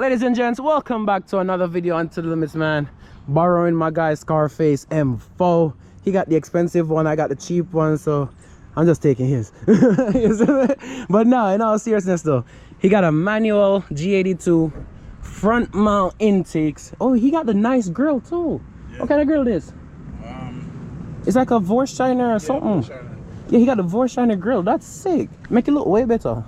Ladies and gents, welcome back to another video on To The Limits, man. Borrowing my guy's Scarface M4. He got the expensive one, I got the cheap one, so I'm just taking his. But no, in all seriousness though, he got a manual G82 front mount intakes. Oh, he got the nice grill too. Yeah. What kind of grill this? It's like a Vorshiner or something. Yeah, he got the Vorshiner grill. That's sick. Make it look way better.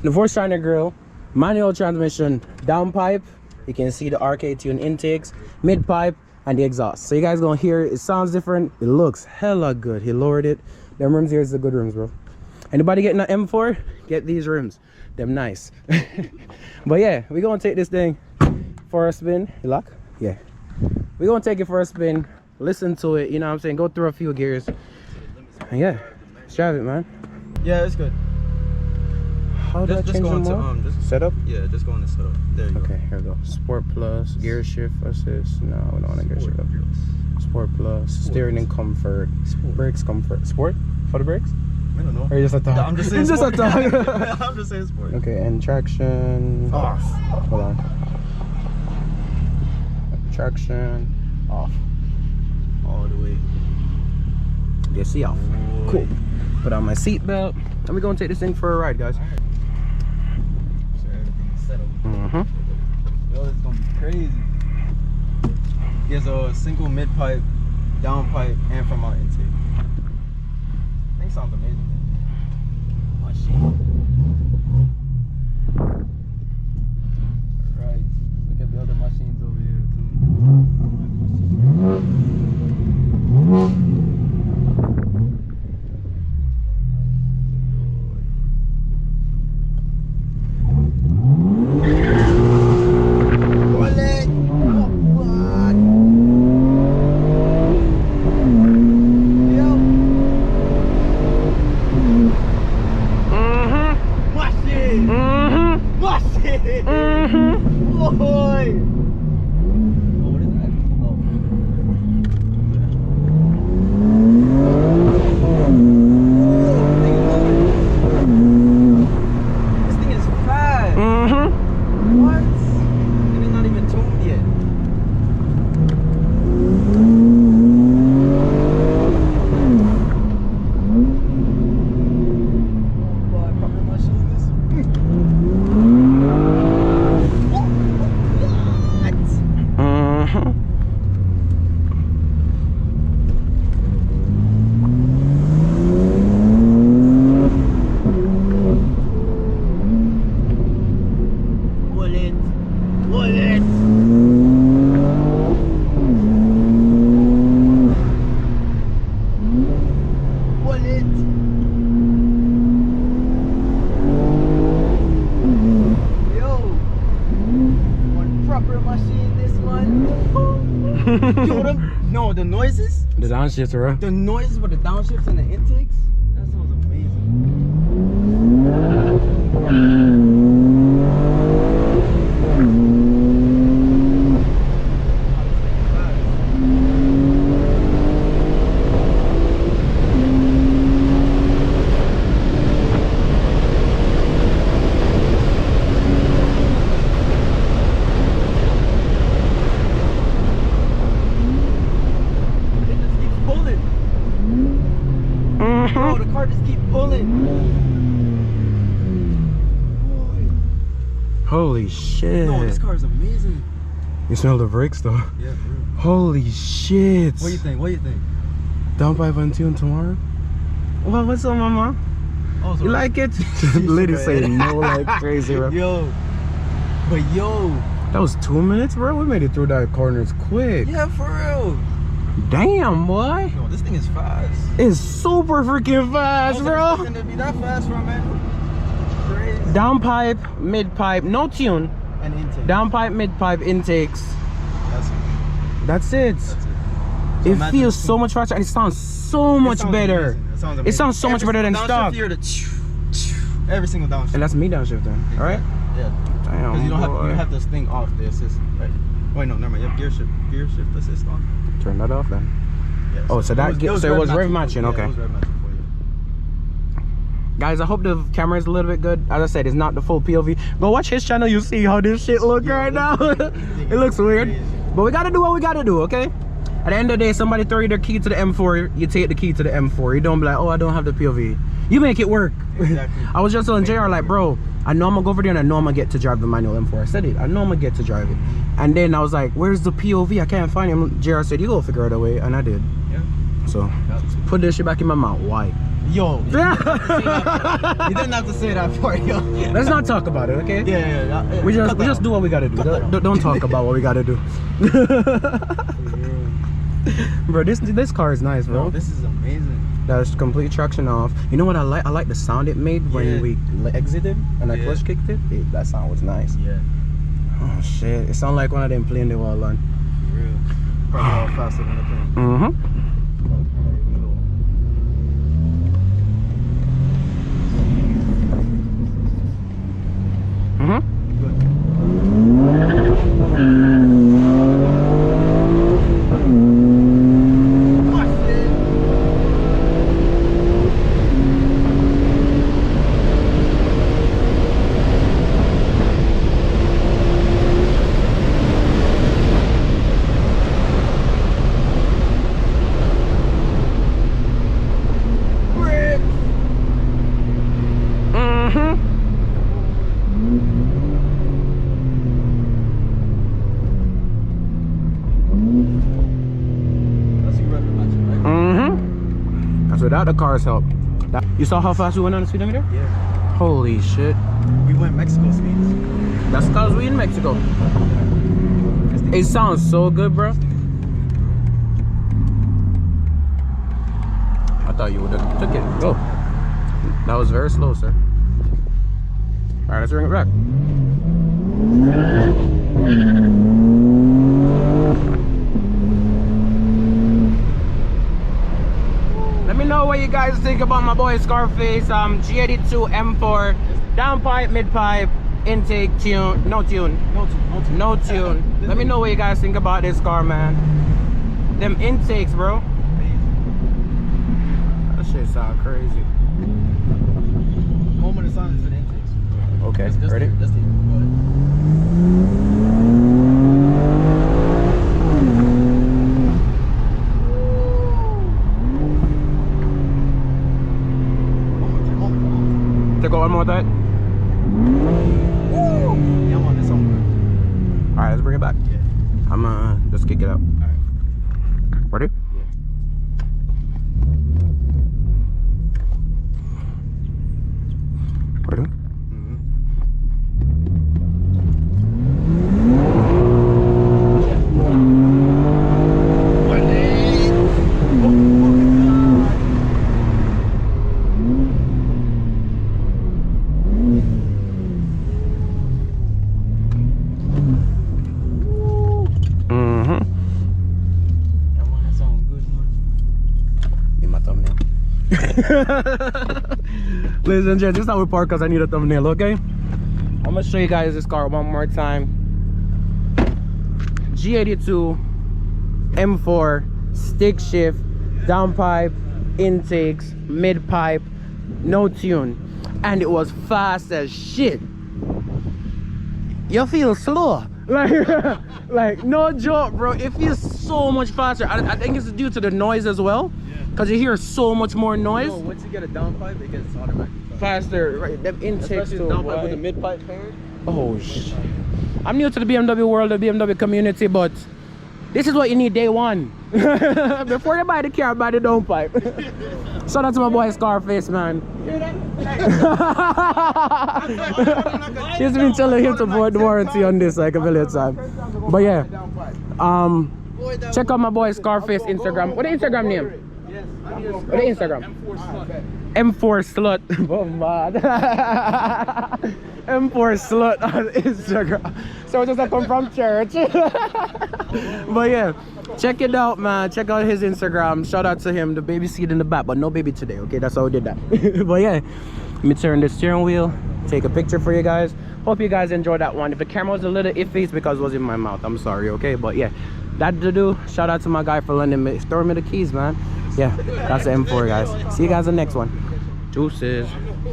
The Vorshiner grill. Manual transmission, downpipe, you can see the RK tune intakes, mid pipe, and the exhaust. So you guys gonna hear it sounds different, it looks hella good. He lowered it. Them rims here is the good rims, bro. Anybody getting an M4, get these rims, them nice. But yeah, we're gonna take this thing for a spin. You lock? Yeah, we're gonna take it for a spin, listen to it, you know what I'm saying, go through a few gears, and yeah, let's drive it, man. Yeah, it's good. How do I change them more? Setup? Yeah, just go into setup. There you go. Okay, here we go. Sport plus, gear shift assist. No, we don't want to gear shift. Sport plus, steering and comfort. Brakes comfort. Sport? For the brakes? I don't know. Or you just a talk? No, I'm just saying sport. I'm just saying sport. Okay, and traction off. Hold on. Traction off. All the way. Yeah, see off. Boy. Cool. Put on my seatbelt. And we're going to take this thing for a ride, guys. Yo, it's gonna be crazy. He has a single mid pipe, down pipe, and front mount intake. I think it sounds amazing. Machine. Alright, look at the other machines over here No, the noises? The downshifts, bro. The noises with the downshifts and the intakes? That sounds amazing. Bro, the car just keep pulling. Holy shit. No, this car is amazing. You smell the brakes though? Yeah, bro. Holy shit. What do you think? What do you think? Downpipe and tune tomorrow? Well, what's up, mama? Oh, you like it? The lady say no like crazy, bro. Yo. But yo. That was 2 minutes, bro? We made it through that corners quick. Yeah, for real. Damn, boy. No, this thing is fast. It's super freaking fast, bro. It's gonna be that fast for a man. Crazy. Downpipe, mid pipe, no tune. And intake. Downpipe, mid pipe, intakes. That's it. So it feels so much faster and it sounds so much better. It sounds so much better than stock. Every single downshift. And that's me downshift then, exactly. Alright? Yeah. Damn, because you don't have this thing off the assist, right? Wait, no, never mind. You have gear shift assist on. Turn that off then. Yeah, oh, so that it was rev matching, okay. Yeah, it was rev matching for you. Guys, I hope the camera is a little bit good. As I said, it's not the full POV. Go watch his channel, you see how this shit look right now. It looks weird, but we gotta do what we gotta do, okay? At the end of the day, somebody throw you their key to the M4, you take the key to the M4. You don't be like, oh, I don't have the POV. You make it work. Exactly. I was just telling JR, like, bro, I know I'm gonna go over there and I know I'm gonna get to drive the manual M4. I said it, I know I'm gonna get to drive it. And then I was like, where's the POV? I can't find him. JR said, you go figure out a way, and I did. Yeah. So, put this shit back in my mouth. Why? Yo, you didn't have to say that part, yo. Let's not talk about it, okay? Yeah. We just do what we gotta do. Don't talk about what we gotta do. Bro, this car is nice, bro. Bro, this is amazing. That's complete traction off. You know what I like? I like the sound it made when we exited and I clutch kicked it. That sound was nice. Yeah. Oh shit! It sounded like one of them playing the wall on. For real. Probably all faster than the thing. Mm-hmm. Without the car's help. You saw how fast we went on the speedometer? Yeah. Holy shit. We went Mexico speeds. That's because we in Mexico. It sounds so good, bro. I thought you would have took it. Oh. That was very slow, sir. Alright, let's bring it back. Let me know what you guys think about my boy Scarface G82 M4 downpipe, midpipe, intake, tune, no tune. Let me know what you guys think about this car, man. Them intakes, bro. That shit sound crazy. Moment of silence for the intakes. Okay, ready? Go ahead. Take one more time. Yeah, I'm on this one. Alright, let's bring it back. Yeah. I'm just kick it out. Alright. Ready? Yeah. Ready? Ladies and gentlemen, this is how we park because I need a thumbnail, okay? I'm gonna show you guys this car one more time. G82 M4 stick shift, downpipe, intakes, mid pipe, no tune, and it was fast as shit. You feel slow, like no joke, bro. It feels so much faster. I think it's due to the noise as well. Cause you hear so much more noise. No, once you get a downpipe, it gets automatically faster. Right, them intakes especially the downpipe with the mid-pipe paired. Oh shit. I'm new to the BMW world, the BMW community, but this is what you need day one. Before you buy the car, buy the downpipe. Shout out to my boy Scarface, man. He's been telling him to void the warranty on this like a million times. But yeah, check out my boy Scarface Instagram. What the Instagram name? What the Instagram? M4 slut. Oh man. M4 slut on Instagram. So just I come from church. But yeah, check it out, man. Check out his Instagram. Shout out to him. The baby seat in the back, but no baby today. Okay, that's how we did that. But yeah, let me turn the steering wheel, take a picture for you guys. Hope you guys enjoyed that one. If the camera was a little iffy, it's because it was in my mouth. I'm sorry, okay? But yeah, that to do. Shout out to my guy for lending me, throwing me the keys, man. Yeah, that's the M4, guys. See you guys in the next one. Deuces.